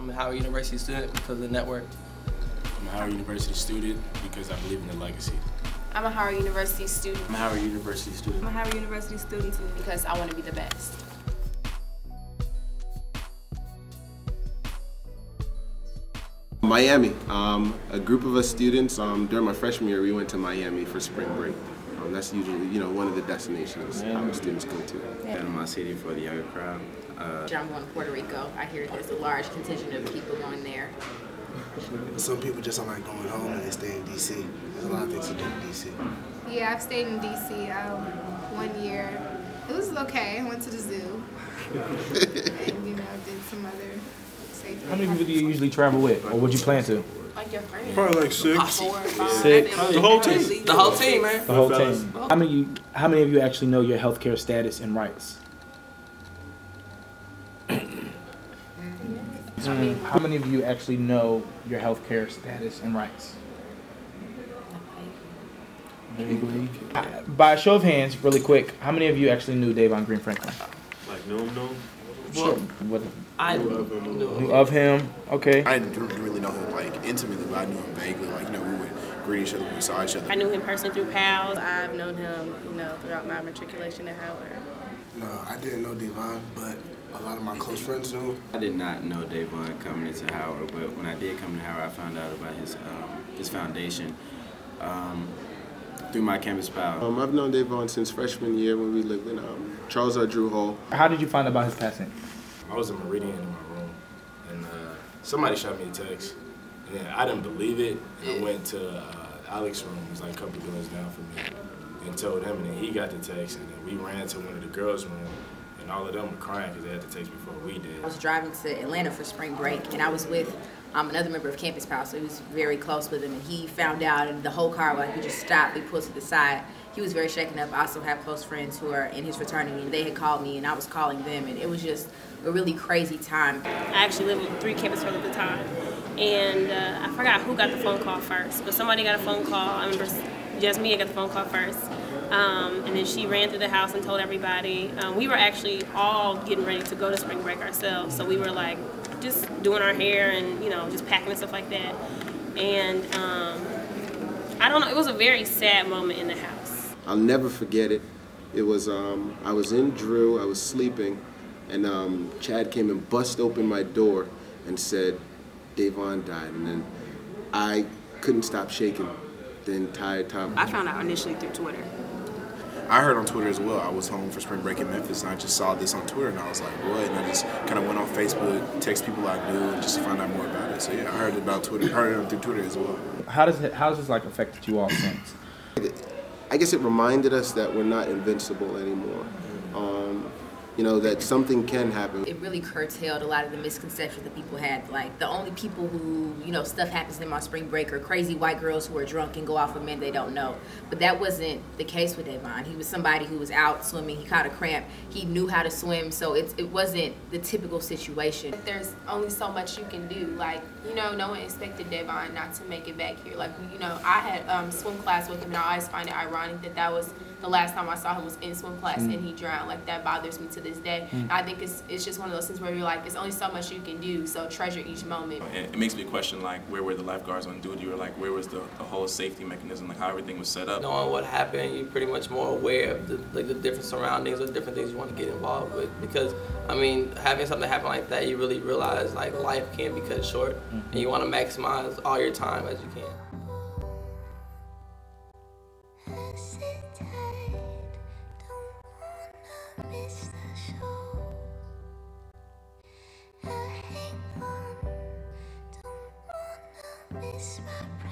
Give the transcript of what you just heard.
I'm a Howard University student because of the network. I'm a Howard University student because I believe in the legacy. I'm a Howard University student. I'm a Howard University student. I'm a Howard University student because I want to be the best. Miami. A group of us students, during my freshman year, we went to Miami for spring break. That's usually, one of the destinations our students go to. Panama City for the younger crowd. I'm going to Puerto Rico. I hear there's a large contingent of people going there. Some people just don't like going home and they stay in D.C. There's a lot of things to do in D.C. Yeah, I've stayed in D.C. 1 year. It was okay. I went to the zoo and, did some other safety. How many people do you usually travel with, or would you plan to? Like your friends. Probably like 6. 4 or 5. 6. The whole team. The whole team, man. The whole team. How many of you actually know your healthcare status and rights? How many of you actually know your healthcare status and rights? Vaguely. By a show of hands, really quick, how many of you actually knew Davon Green Franklin? Like, no. Sure. I Knew of him. Okay. I didn't really know him like intimately, but I knew him vaguely. Like, we would greet each other when we saw each other. I knew him personally through pals. I've known him, throughout my matriculation at Howard. No, I didn't know Davon, but a lot of my close friends knew. I did not know Davon coming into Howard, but when I did come to Howard, I found out about his foundation through my campus pal. I've known Davon since freshman year when we lived in Charles R. Drew Hall. How did you find out about his passing? I was in Meridian in my room, and somebody shot me a text, and I didn't believe it. And I went to Alex's room, it was like a couple doors down from me, and told him, and then he got the text, and then we ran to one of the girls' room, and all of them were crying because they had the text before we did. I was driving to Atlanta for spring break, and I was with another member of Campus Pal, so he was very close with him, and he found out, and the whole car, we just stopped, we pulled to the side. He was very shaken up. I also have close friends who are in his fraternity, and they had called me, and I was calling them, and it was just a really crazy time. I actually lived with 3 campus friends at the time, and I forgot who got the phone call first, but somebody got a phone call. I remember Jasmine got the phone call first, and then she ran through the house and told everybody. We were actually all getting ready to go to spring break ourselves, so we were like just doing our hair and just packing and stuff like that. And I don't know, it was a very sad moment in the house. I'll never forget it. It was, I was in Drew, I was sleeping, and Chad came and bust open my door and said, Davon died. And then I couldn't stop shaking the entire time. I found out initially through Twitter. I heard on Twitter as well. I was home for spring break in Memphis, and I just saw this on Twitter, and I was like, what? And I just kind of went on Facebook, text people I knew, and just to find out more about it. So yeah, I heard about Twitter, heard it through Twitter as well. How has this like affected you all since? I guess it reminded us that we're not invincible anymore. That something can happen. It really curtailed a lot of the misconceptions that people had. Like, the only people who, stuff happens to them on spring break are crazy white girls who are drunk and go out with men they don't know. But that wasn't the case with Davon. He was somebody who was out swimming, he caught a cramp, he knew how to swim, so it wasn't the typical situation. There's only so much you can do. Like, no one expected Davon not to make it back here. Like, I had swim class with him, and I always find it ironic that was the last time I saw him was in swim class and he drowned. Like, that bothers me to this day. I think it's just one of those things where you're like, it's only so much you can do, so treasure each moment. It makes me question, like, where were the lifeguards on duty, or like, where was the whole safety mechanism, like how everything was set up? Knowing what happened, you're pretty much more aware of the different surroundings or different things you want to get involved with. Because, having something happen like that, you really realize, like, life can be cut short, and you want to maximize all your time as you can. Miss my